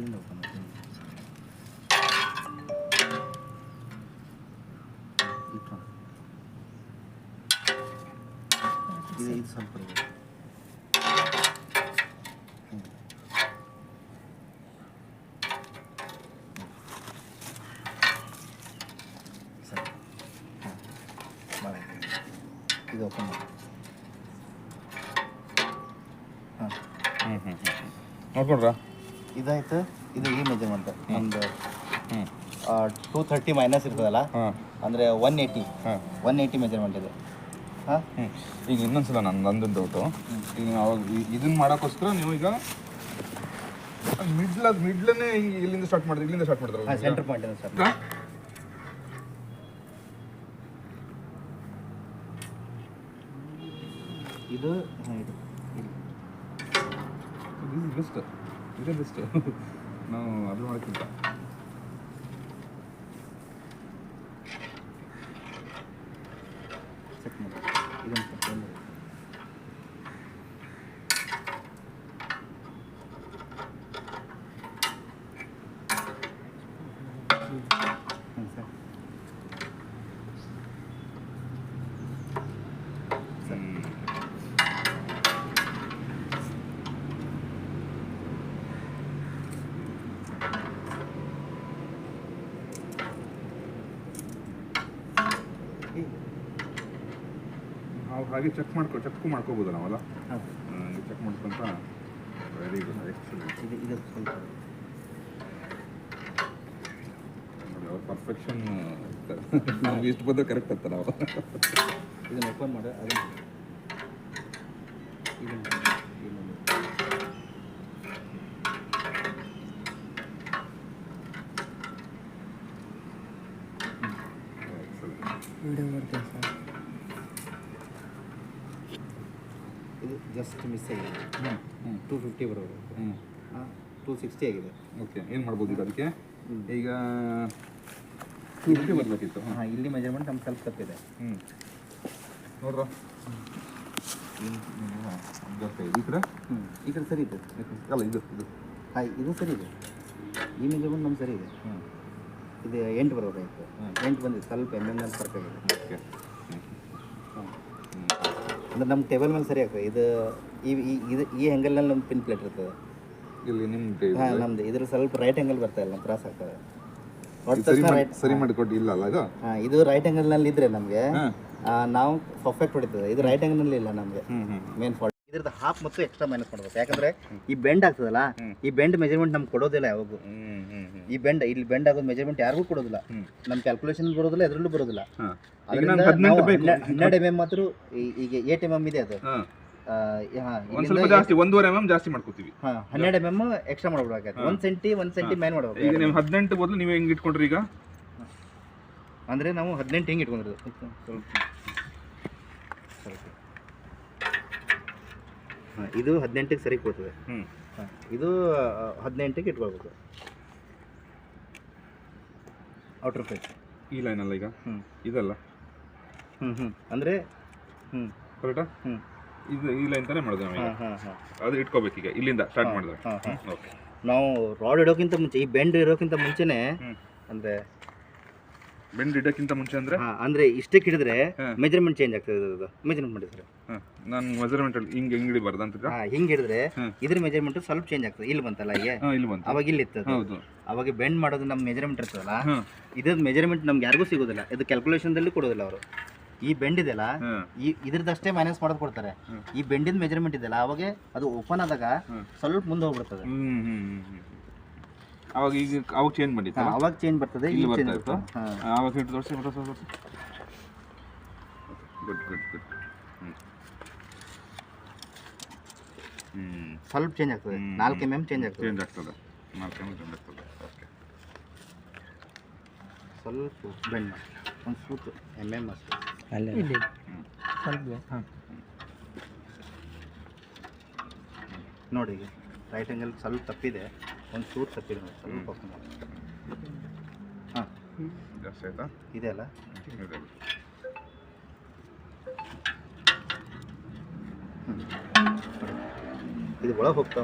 ಇದನ್ನ ಓಪನ್ ಮಾಡಿ ಇದು ಸ್ವಲ್ಪ ಸರಿ ಭಾಳ ಇದು ಓಪನ್ ಮಾಡಿ ನೋಡ್ಕೊಂಡ್ರಾ ಇದಾಯ್ತು. ಇದು ಈ ಮೆಜರ್ಮೆಂಟ್ ನಮ್ಮದು 230 ಮೈನಸ್ ಇರ್ತದಲ್ಲ, ಅಂದರೆ 180 ಮೆಜರ್ಮೆಂಟ್ ಇದೆ. ಹಾಂ, ಈಗ ಇನ್ನೊಂದ್ಸಲ ನಂದು ಡೌಟು. ಈಗ ನಾವು ಇದನ್ನ ಮಾಡೋಕ್ಕೋಸ್ಕರ ನೀವು ಈಗ ಮಿಡ್ಲನ್ನೇ ಹಿಂಗೆ ಇಲ್ಲಿಂದ ಸ್ಟಾರ್ಟ್ ಮಾಡಿದ್ರೆ ಇಲ್ಲಿಂದ ಸ್ಟಾರ್ಟ್ ಮಾಡಿದ್ರೆ ಹಾಂ, ಸೆಂಟರ್ ಪಾಯಿಂಟ್ ಇದೆ ಸರ್. ಇದು ಬೆಸ್ಟ್, ಇದೇ ಬೆಸ್ಟ್ ನಾವು ಅದು ಮಾಡೋಕ್ಕಿಂತ. ಚೆಕ್ ಮಾಡಿ ಇದನ್ನು ಸ್ವಲ್ಪ ನಾವು ಹಾಗೆ ಚೆಕ್ ಮಾಡ್ಕೋಬೋದು ನಾವಲ್ಲ. ಚೆಕ್ ಮಾಡ್ಕೊಂತ ವೆರಿ ಗುಡ್, ಎಕ್ಸಲೆಂಟ್. ಇದು ಸ್ವಲ್ಪ ಅವ್ರ ಪರ್ಫೆಕ್ಷನ್ ನಾವು ಎಷ್ಟು ಬಂದರೆ ಕರೆಕ್ಟ್ ಅಂತ ನಾವು ಇದನ್ನು ಓಪನ್ ಮಾಡಿ ಅದನ್ನು ವಿಡಿಯೋ ಮಾಡ್ತೇನೆ ಸರ್. ಇದು ಜಸ್ಟ್ ಮಿಸ್ ಆಗಿದೆ. 250 ಬರೋದು. 260 ಆಗಿದೆ. ಓಕೆ, ಏನು ಮಾಡ್ಬೋದು ಈಗ ಅದಕ್ಕೆ? ಈಗ 250 ಬರಬೇಕಿತ್ತು. ಹಾಂ, ಇಲ್ಲಿ ಮೆಜರ್ಮೆಂಟ್ ನಮ್ಗೆ ಸ್ವಲ್ಪ ತಪ್ಪಿದೆ. ನೋಡ್ರ ಈ ಕಡೆ ಈ ಕಡೆ ಸರಿ ಇದೆ ಅಲ್ಲ, ಇದು ಹಾಂ, ಇದು ಸರಿ ಇದೆ. ಈ ಮೆಜರ್ಮೆಂಟ್ ನಮ್ಗೆ ಸರಿ ಇದೆ. ಇದು 8 ಬರಬೇಕಾಗಿತ್ತು. 8 ಬಂದಿದೆ, ಸ್ವಲ್ಪ MMನಲ್ಲಿ ಫರ್ಕ್ ಆಗಿದೆ. ಓಕೆ, ಅಂದ್ರೆ ನಮ್ಮ ಟೇಬಲ್ ಮೇಲೆ ಸರಿ ಆಗ್ತದೆ. ಇದು ಈ ಆ್ಯಂಗಲ್ನಲ್ಲಿ ನಮ್ಮ ಪಿನ್ ಪ್ಲೇಟ್ ಇರ್ತದೆ. ಇಲ್ಲಿ ನಿಮ್ಮ ಹಾಂ, ನಮ್ದು ಇದ್ರ ಸ್ವಲ್ಪ ರೈಟ್ ಆ್ಯಂಗಲ್ ಬರ್ತಾ ಇಲ್ಲ, ಕ್ರಾಸ್ ಆಗ್ತದೆ. ಸರಿ ಮಾಡಿಕೊಟ್ಟು ಇಲ್ಲ ಅಲ್ಲ ಇದು. ಹಾಂ, ಇದು ರೈಟ್ ಆ್ಯಂಗಲ್ನಲ್ಲಿ ಇದ್ರೆ ನಮಗೆ ನಾವು ಪರ್ಫೆಕ್ಟ್ ಹೊಡಿತದೆ. ಇದು ರೈಟ್ ಆ್ಯಂಗಲ್ನಲ್ಲಿ ಇಲ್ಲ ನಮಗೆ. ಮೇನ್ ಫಾಲ್ಟ್ ಇದ್ರದ್ದು ಹಾಫ್ ಮತ್ತು ಎಕ್ಸ್ಟ್ರಾ ಮೈನಸ್ ಮಾಡ್ಬೇಕು. ಯಾಕಂದ್ರೆ ಈ ಬೆಂಡ್ ಆಗ್ತದಲ್ಲ, ಈ ಬೆಂಡ್ ಮೆಜರ್ಮೆಂಟ್ ನಮ್ಗೆ ಕೊಡೋದಿಲ್ಲ ಯಾವಾಗೂ. ಈ ಬೆಂಡ್ ಇಲ್ಲಿ ಬೆಂಡ್ ಆಗೋದು ಮೆಜರ್ಮೆಂಟ್ ಯಾರಿಗೂ ಕೊಡೋದಿಲ್ಲ. ನಮ್ಮ ಕ್ಯಾಲ್ಕುಲೇಷನ್ ಬರೋದಿಲ್ಲ, ಎದ್ರಲ್ಲೂ ಬರೋದಿಲ್ಲ. 12 mm ಮಾತ್ರ. ಈಗ 8 mm ಇದೆ ಅದು. ಜಾಸ್ತಿ 1.5 mm ಜಾಸ್ತಿ ಮಾಡ್ಕೋತೀವಿ. 12 mm ಎಕ್ಸ್ಟ್ರಾ ಮಾಡ್ಬೇಕಾಗುತ್ತೆ. 1 ಸೆಂಟಿ ಮೈನ್ ಮಾಡ್ಬೇಕು. ಈಗ ನೀವು 18 ಬದಲು ನೀವು ಹೆಂಗೆ ಇಟ್ಕೊಂಡ್ರಿ ಈಗ? ಅಂದರೆ ನಾವು 18 ಹಿಂಗೆ ಇಟ್ಕೊಂಡಿರೋದು. ಹಾಂ, ಇದು 18ಗೆ ಸರಿ ಕೂತದೆ. ಹಾಂ, ಇದು 18ಗೆ ಇಟ್ಕೊಳ್ಬೇಕು. ಔಟರ್ ಫೇಸ್ ಈ ಲೈನಲ್ಲ ಈಗ ಇದಲ್ಲ. ಅಂದರೆ ಕರೆಕ್ಟಾ? ಇದು ಈ ಲೈನ್ ತಾನೇ ಮಾಡಿದೆ ನಾವು. ಅದು ಇಟ್ಕೋಬೇಕು ಈಗ ಇಲ್ಲಿಂದ ಸ್ಟಾರ್ಟ್ ಮಾಡಿದ್ರೆ. ಓಕೆ, ನಾವು ರಾಡ್ ಇಡೋಕ್ಕಿಂತ ಮುಂಚೆ, ಈ ಬೆಂಡ್ ಇರೋಕ್ಕಿಂತ ಮುಂಚೆನೇ, ಅಂದರೆ ಬೆಂಡ್ ಇಡೋಕ್ಕಿಂತ ಮುಂಚೆ ಅಂದರೆ ಇಷ್ಟಕ್ಕೆ ಹಿಡಿದ್ರೆ ಮೆಜರ್ಮೆಂಟ್ ಚೇಂಜ್ ಆಗ್ತದೆ. ಇದು ಮೆಜರ್ಮೆಂಟ್ ಮಾಡಿದ್ರೆ ನಾನು ಮೆಜರ್ಮೆಂಟ್ ಹಿಂಗೆ ಹಿಡಿಬಾರ್ದು ಅಂತ. ಹಿಂಗೆ ಹಿಡಿದ್ರೆ ಇದ್ರ ಮೆಜರ್ಮೆಂಟ್ ಸ್ವಲ್ಪ ಚೇಂಜ್ ಆಗ್ತದೆ. ಇಲ್ಲಿ ಬಂತಲ್ಲ, ಇಲ್ಲಿ ಬಂತು, ಅವಾಗ ಇಲ್ಲಿ ಇರ್ತದೆ. ಹೌದು, ಅವಾಗ ಬೆಂಡ್ ಮಾಡೋದು ನಮ್ಮ ಮೆಜರ್ಮೆಂಟ್ ಇರ್ತದಲ್ಲ, ಇದ್ರದ್ದು ಮೆಜರ್ಮೆಂಟ್ ನಮ್ಗೆ ಯಾರಿಗೂ ಸಿಗೋದಿಲ್ಲ. ಇದು ಕ್ಯಾಲ್ಕುಲೇಷನ್ದಲ್ಲಿ ಕೊಡೋದಿಲ್ಲ ಅವರು. ಈ ಬೆಂಡ್ ಇದೆಯಲ್ಲ, ಇದ್ರದಷ್ಟೇ ಮೈನಸ್ ಮಾಡೋದು ಕೊಡ್ತಾರೆ. ಈ ಬೆಂಡಿನ ಮೆಜರ್ಮೆಂಟ್ ಇದೆಯಲ್ಲ, ಅವಾಗ ಅದು ಓಪನ್ ಆದಾಗ ಸ್ವಲ್ಪ ಮುಂದೆ ಹೋಗ್ಬಿಡ್ತದೆ. ಅವಾಗ ಈಗ ಅವಾಗ ಚೇಂಜ್ ಮಾಡಿತ್ತು, ಅವಾಗ ಚೇಂಜ್ ಬರ್ತದೆ. ಇಲ್ಲಿ ಬರ್ತಾ ಇತ್ತು. ಅವಾಗ ಹಿಡಿದು ತೋರಿಸಿ. Good good good. ಸ್ವಲ್ಪ ಚೇಂಜ್ ಆಗ್ತದೆ. 4 mm ಚೇಂಜ್ ಆಗ್ತದೆ. 4 mm ಚೇಂಜ್ ಆಗ್ತದೆ. ಓಕೆ, ಸ್ವಲ್ಪ ಬೆಂಡ್ ಮಾಡಿ ಒಂದು ಸೂತು MM ಅಷ್ಟೇ. ಸ್ವಲ್ಪ ನೋಡಿ, ಈಗ ರೈಟ್ ಆ್ಯಂಗಲ್ ಸ್ವಲ್ಪ ತಪ್ಪಿದೆ, ಒಂದು ಸೂಟ್ ತಪ್ಪಿದೆ ನೋಡಿ, ಸ್ವಲ್ಪ ಹಾಂ ಜಾಸ್ತಿ ಆಯ್ತಾ? ಇದೆ ಅಲ್ಲ, ಇದು ಒಳಗೆ ಹೋಗ್ತಾ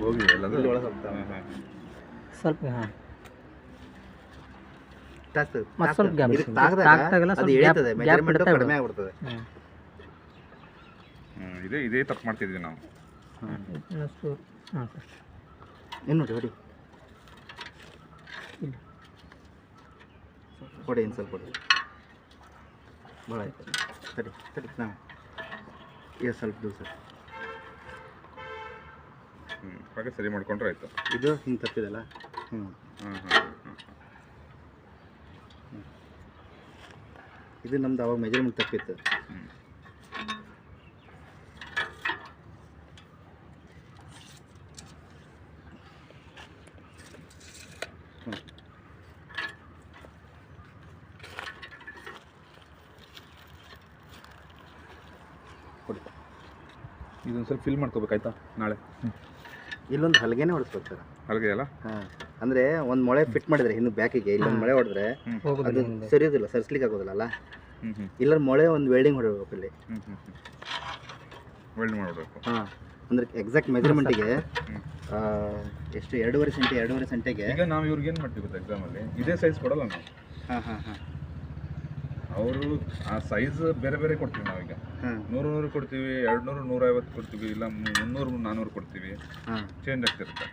ಹೋಗಿದೆ ಎಲ್ಲ ಇಲ್ಲಿ ಒಳಗೆ ಹೋಗ್ತಾ ಸ್ವಲ್ಪ ಹಾಂ ತಾಗ್ತದೆ. ಮತ್ತೆ ಸ್ವಲ್ಪ ಗ್ಯಾಪ್ ಇದಕ್ಕೆ ತಾಗ್ದಾಗಲ್ಲ ಅದು ಇಳಿತದೆ, ಮೆಜರ್ಮೆಂಟ್ ಕಡಿಮೆ ಆಗ್ಬಿಡ್ತದೆ. ಇದೇ ತಪ್ಪು ಮಾಡ್ತಿದ್ವಿ ನಾವು. ಇನ್ನಷ್ಟು ಹಾಂ ಸರ್ ಏನು ನೋಡಿ ಹೊಡಿ ಕೊಡಿ, ಇನ್ನು ಸ್ವಲ್ಪ ಕೊಡಿ. ಭಾಳ ಆಯ್ತು. ಸರಿ ಸರಿ ನಾವು ಈಗ ಸ್ವಲ್ಪ ದಿವಸ ಹಾಗೆ ಸರಿ ಮಾಡ್ಕೊಂಡ್ರೆ ಆಯಿತು. ಇದು ಹಿಂಗೆ ತಪ್ಪಿದಲ್ಲ. ಇದು ನಮ್ದು ಅವಾಗ ಮೆಜರ್ಮೆಂಟ್ ತಪ್ಪಿತ್ತು. ಇದೊಂದು ಸ್ವಲ್ಪ ಫಿಲ್ ಮಾಡ್ಕೋಬೇಕಾಯ್ತಾ ನಾಳೆ? ಇಲ್ಲೊಂದು ಹಲಗೆನೇ ಹೊಡಿಸ್ಬೇಕು ಸರ್. ಹಲಗೆ ಅಲ್ಲ? ಹಾಂ, ಅಂದರೆ ಒಂದು ಮೊಳೆ ಫಿಟ್ ಮಾಡಿದ್ರೆ ಇನ್ನು ಬ್ಯಾಕಿಗೆ ಇಲ್ಲೊಂದು ಮೊಳೆ ಹೊಡೆದ್ರೆ ಅದು ಸರಿಯೋದಿಲ್ಲ, ಸರಿಸ್ಲಿಕ್ಕೆ ಆಗೋದಿಲ್ಲ. ಇಲ್ಲ ಮೊಳೆ ಒಂದು ವೆಲ್ಡಿಂಗ್ ಹೊಡಿಬೇಕು ಇಲ್ಲಿ. ವೆಲ್ಡ್ ಮಾಡಬೇಕು. ಹಾಂ, ಅಂದರೆ ಎಕ್ಸಾಕ್ಟ್ ಮೆಜರ್ಮೆಂಟಿಗೆ ಎಷ್ಟು 2.5 ಸೆಂಟಿಗೆ. ಈಗ ನಾವು ಇವ್ರಿಗೆ ಏನು ಮಾಡ್ತೀವಿ ಗೊತ್ತಾ, ಎಕ್ಸಾಮಲ್ಲಿ ಇದೇ ಸೈಜ್ ಕೊಡಲ್ಲ ನಾವು. ಹಾಂ ಹಾಂ ಹಾಂ ಅವರು ಆ ಸೈಜ್ ಬೇರೆ ಬೇರೆ ಕೊಡ್ತೀವಿ ನಾವೀಗ. 100 ಕೊಡ್ತೀವಿ, 200 150 ಕೊಡ್ತೀವಿ, ಇಲ್ಲ 300 400 ಕೊಡ್ತೀವಿ. ಚೇಂಜ್ ಆಗ್ತಿರುತ್ತೆ.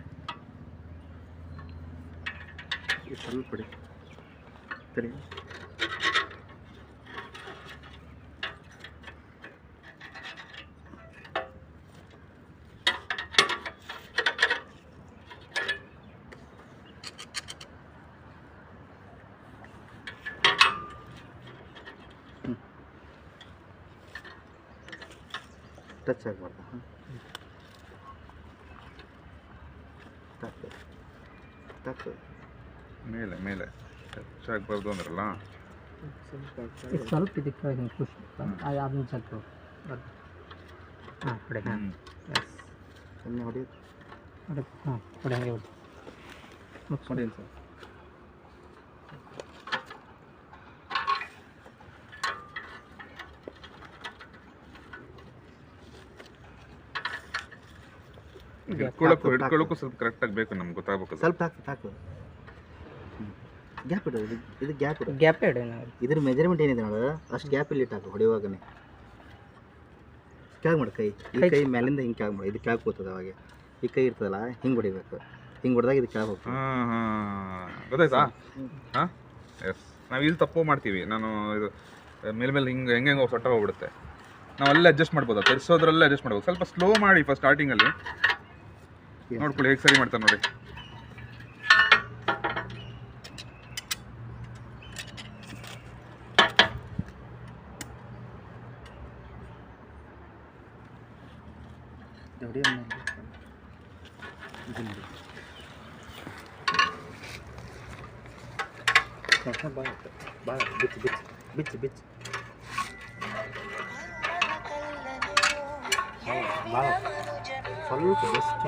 ಸ್ವಲ್ಪ ಕೊಡಿ ಸರಿ. ಟಚ್ ಆಗಬಾರ್ದು. ತಾಗ್ತದೆ ಮೇಲೆ ಮೇಲೆ ಟಚ್ ಆಗಬಾರ್ದು ಅಂದ್ರಲ್ಲ. ಸ್ವಲ್ಪ ಇದಕ್ಕೆ ಹಿಂಗೆ ಖುಷಿ ಅದನ್ನ ಸ್ವಲ್ಪ ಹಾಂ ಕೊಡಿ. ಹಾಂ ಎಸ್ ಸುಮ್ಮನೆ ಹೊಡಿಯೋದು. ಹಾಂ ಕೊಡಿ, ಹಾಗೆ ಹೊಡಿ ಹೊಡಿಯೋದು ಸರ್. ಹಿಡ್ಕೊಳ್ಳೋಕ್ಕೂ ಸ್ವಲ್ಪ ಕರೆಕ್ಟಾಗಿ ಬೇಕು, ನಮ್ಗೆ ಗೊತ್ತಾಗಬೇಕು. ಸ್ವಲ್ಪ ಹಾಕು ಗ್ಯಾಪ್ ಇಡೋದು. ಇದು ಗ್ಯಾಪ್ ಇಡೋದು, ಗ್ಯಾಪ್ ಇಡಿ. ನಾವು ಇದ್ರ ಮೆಜರ್ಮೆಂಟ್ ಏನಿದೆ ನೋಡು, ಅಷ್ಟು ಗ್ಯಾಪ್ ಇಲ್ಲಿ ಇಟ್ಟು ಹಾಕು. ಹೊಡೆಯುವಾಗನೇ ಕೆಳಗೆ ಮಾಡಿ ಕೈ, ಈ ಕೈ ಮೇಲಿಂದ ಹಿಂಗೆ ಕೆಳಗೆ ಮಾಡಿ. ಇದು ಕೆಳಗೆ ಕೂತದ ಅವಾಗ ಈ ಕೈ ಇರ್ತದಲ್ಲ, ಹಿಂಗೆ ಹೊಡಿಬೇಕು. ಹಿಂಗೆ ಹೊಡೆದಾಗ ಇದು ಕೆಳಗೆ ಹೋಗ್ತದೆ. ಗೊತ್ತಾಯ್ತಾ? ಹಾಂ ಎಸ್, ನಾವು ಇಲ್ಲಿ ತಪ್ಪು ಮಾಡ್ತೀವಿ. ನಾನು ಇದು ಮೇಲೆ ಹಿಂಗೆ ಹೆಂಗೆ ಸೊಟ್ಟ ಹೋಗ್ಬಿಡುತ್ತೆ. ನಾವು ಅಲ್ಲೇ ಅಡ್ಜಸ್ಟ್ ಮಾಡ್ಬೋದು, ತರಿಸೋದ್ರಲ್ಲೇ ಅಡ್ಜಸ್ಟ್ ಮಾಡ್ಬೋದು. ಸ್ವಲ್ಪ ಸ್ಲೋ ಮಾಡಿ ಫಸ್ಟ್ ಸ್ಟಾರ್ಟಿಂಗಲ್ಲಿ. ನೋಡ್ಕೊಳ್ಳಿ ಹೇಗೆ ಸರಿ ಮಾಡ್ತಾರೆ ನೋಡಿ. ಭಾಳ ಬಿಚ್ಚು ಬಿಚ್ಚು ಬಿಚ್ಚು ಬಿಚ್ಚು ಭಾಳ ಸ್ವಲ್ಪ ಬೆಸ್ಟ್.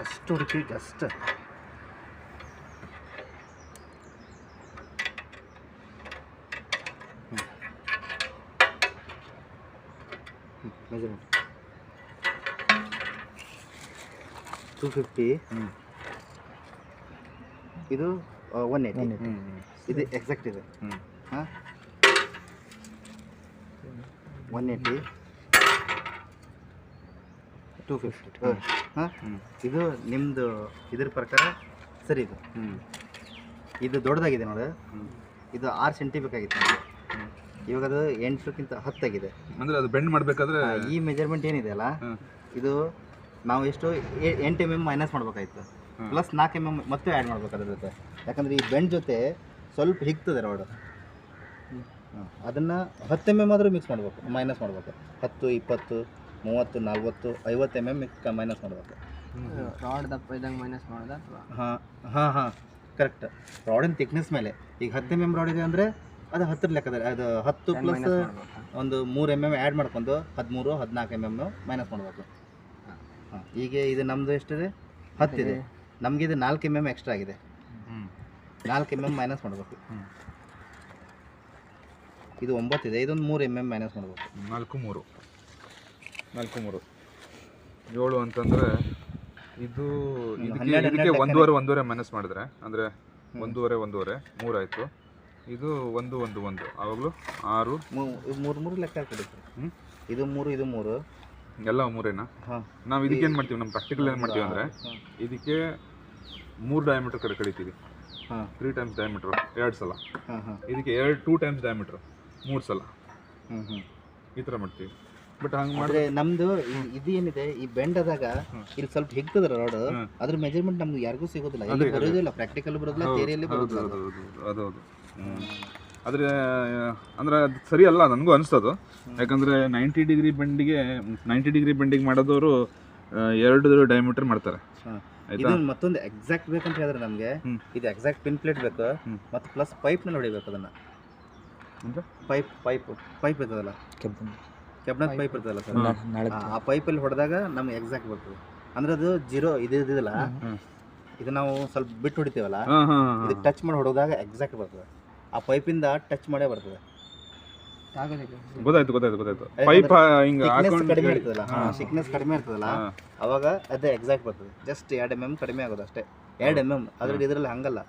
ಅಷ್ಟು ರಿಪೀಟ್ ಅಷ್ಟು. ಮೆಜರ್ಮೆಂಟ್ 250. ಇದು 180. ಇದು ಎಕ್ಸಾಕ್ಟ್ ಇದೆ. ಹಾಂ 180 250. ಹಾಂ ಇದು ನಿಮ್ಮದು ಇದ್ರ ಪ್ರಕಾರ ಸರಿ. ಇದು ದೊಡ್ಡದಾಗಿದೆ ನೋಡು. ಇದು 6 ಸೆಂಟಿ ಬೇಕಾಗಿತ್ತು ನನಗೆ. ಇವಾಗ ಅದು 8ಕ್ಕಿಂತ 10 ಆಗಿದೆ. ಅಂದರೆ ಅದು ಬೆಂಡ್ ಮಾಡಬೇಕಾದ್ರೆ ಈ ಮೆಜರ್ಮೆಂಟ್ ಏನಿದೆ ಅಲ್ಲ, ಇದು ನಾವು ಎಷ್ಟು 8 mm ಮೈನಸ್ ಮಾಡ್ಬೇಕಾಯ್ತು, ಪ್ಲಸ್ 4 mm ಮತ್ತೆ ಆ್ಯಡ್ ಮಾಡ್ಬೇಕು ಅದ್ರ ಜೊತೆ. ಯಾಕಂದರೆ ಈ ಬೆಂಡ್ ಜೊತೆ ಸ್ವಲ್ಪ ಹಿಗ್ತದೆ ರೋಡ್. ಅದನ್ನು 10 mm ಆದರೂ ಮಿಕ್ಸ್ ಮಾಡ್ಬೇಕು, ಮೈನಸ್ ಮಾಡ್ಬೇಕು. 10 20 30 40 50 mm ಮೈನಸ್ ಮಾಡ್ಬೇಕು. ರಾಡ್ ದಪ್ಪ ಇದ್ದಂಗೆ ಮೈನಸ್ ಮಾಡೋದಾ? ಹಾಂ ಹಾಂ ಹಾಂ ಕರೆಕ್ಟ್. ರಾಡಿನ ಥಿಕ್ನೆಸ್ ಮೇಲೆ ಈಗ 10 mm ರಾಡ್ ಇದೆ ಅಂದರೆ ಅದು 10 ಲೆಕ್ಕದಲ್ಲಿ ಅದು 10 ಪ್ಲಸ್ ಒಂದು 3 mm ಆ್ಯಡ್ ಮಾಡ್ಕೊಂಡು 13 14 mm ಮೈನಸ್ ಮಾಡಬೇಕು. ಹಾಂ ಈಗ ಇದು ನಮ್ಮದು ಎಷ್ಟಿದೆ? 10 ಇದೆ. ನಮಗೆ ಇದು 4 mm ಎಕ್ಸ್ಟ್ರಾ ಆಗಿದೆ. 4 mm ಮೈನಸ್ ಮಾಡಬೇಕು. ಇದು 9 ಇದೆ, ಇದೊಂದು 3 mm ಮೈನಸ್ ಮಾಡಬೇಕು. 4 3 7 ಅಂತಂದರೆ ಇದು ಇದಕ್ಕೆ ಒಂದೂವರೆ ಮೈನಸ್ ಮಾಡಿದ್ರೆ ಅಂದರೆ ಒಂದೂವರೆ 3 ಆಯಿತು. ಇದು 1 1 1 ಆವಾಗಲೂ 6 3 ಲೆಕ್ಕ ಹಾಕಿಬಿಟ್ಟು ಇದು 3 ಇದು 3 ಎಲ್ಲ 3 ನಾವು ಇದಕ್ಕೆ ಏನು ಮಾಡ್ತೀವಿ, ನಮ್ಮ ಪ್ರಾಕ್ಟಿಕಲ್ ಏನು ಮಾಡ್ತೀವಿ ಅಂದರೆ ಇದಕ್ಕೆ 3 ಡಯಾಮೀಟರ್ ಕಡೆ ಕಡಿತೀವಿ. 3 ಟೈಮ್ಸ್ ಡಯಾಮೀಟ್ರು 2 ಸಲ. ಇದಕ್ಕೆ 2 ಟೈಮ್ಸ್ ಡಯಾಮೀಟ್ರು 3 ಸಲ. ಈ ಥರ ಮಾಡ್ತೀವಿ. ಬಟ್ ಹಂಗೆ ಮಾಡಿದ್ರೆ ನಮ್ದು ಇದು ಏನಿದೆ ಈ ಬೆಂಡ್ ಆದಾಗ ಇಲ್ಲಿ ಸ್ವಲ್ಪ ಹಿಗ್ತದ ರೋಡ್, ಅದ್ರ ಮೆಜರ್ಮೆಂಟ್ ನಮ್ಗೆ ಯಾರಿಗೂ ಸಿಗೋದಿಲ್ಲ, ಇಲ್ಲಿ ಬರೋದಿಲ್ಲ, ಪ್ರಾಕ್ಟಿಕಲ್ ಬರೋದಿಲ್ಲ, ಥಿಯರಿಯಲ್ಲಿ ಬರೋದಿಲ್ಲ. ಅದು ಆದರೆ ಅಂದರೆ ಅದು ಸರಿ ಅಲ್ಲ ನನಗೂ ಅನಿಸ್ತದು. ಯಾಕಂದರೆ 90 ಡಿಗ್ರಿ ಬೆಂಡಿಗೆ ಮಾಡೋದವರು 2 ಡಯಾಮೀಟರ್ ಮಾಡ್ತಾರೆ. ಇದು ಮತ್ತೊಂದು ಎಕ್ಸಾಕ್ಟ್ ಬೇಕಂತ ಹೇಳಿದ್ರೆ ನಮಗೆ ಇದು ಎಕ್ಸಾಕ್ಟ್ ಪಿನ್ ಪ್ಲೇಟ್ ಬೇಕು, ಮತ್ತು ಪ್ಲಸ್ ಪೈಪ್ನಲ್ಲಿ ಹೊಡಿಬೇಕು. ಅದನ್ನು ಪೈಪ್ ಇರ್ತದಲ್ಲ, ಕೆಬ್ನದ ಪೈಪ್ ಇರ್ತದಲ್ಲ ಸರ್, ಆ ಪೈಪಲ್ಲಿ ಹೊಡೆದಾಗ ನಮ್ಗೆ ಎಕ್ಸಾಕ್ಟ್ ಬರ್ತದೆ. ಅಂದ್ರೆ ಅದು 0 ಇದು ಇದಿಲ್ಲ, ಇದು ನಾವು ಸ್ವಲ್ಪ ಬಿಟ್ಟು ಹೊಡಿತೀವಲ್ಲ, ಇದಕ್ಕೆ ಟಚ್ ಮಾಡಿ ಹೊಡೆದಾಗ ಎಕ್ಸಾಕ್ಟ್ ಬರ್ತದೆ. ಆ ಪೈಪಿಂದ ಟಚ್ ಮಾಡೇ ಬರ್ತದೆ. ಗೊತ್ತಾಯ್ತು. ಪೈಪ್ ಹಿಂಗೆ ಕಡಿಮೆ ಇರ್ತದಲ್ಲ, ಸಿಕ್ನೆಸ್ ಕಡಿಮೆ ಇರ್ತದಲ್ಲ, ಅವಾಗ ಅದೇ ಎಕ್ಸಾಕ್ಟ್ ಬರ್ತದೆ. ಜಸ್ಟ್ 2 mm ಕಡಿಮೆ ಆಗೋದು ಅಷ್ಟೇ. 2 mm ಅದ್ರಲ್ಲಿ ಇದರಲ್ಲಿ ಹಂಗಲ್ಲ.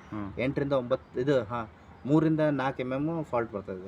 8 ರಿಂದ 9 ಇದು 3 ರಿಂದ 4 mm ಫಾಲ್ಟ್ ಬರ್ತದೆ.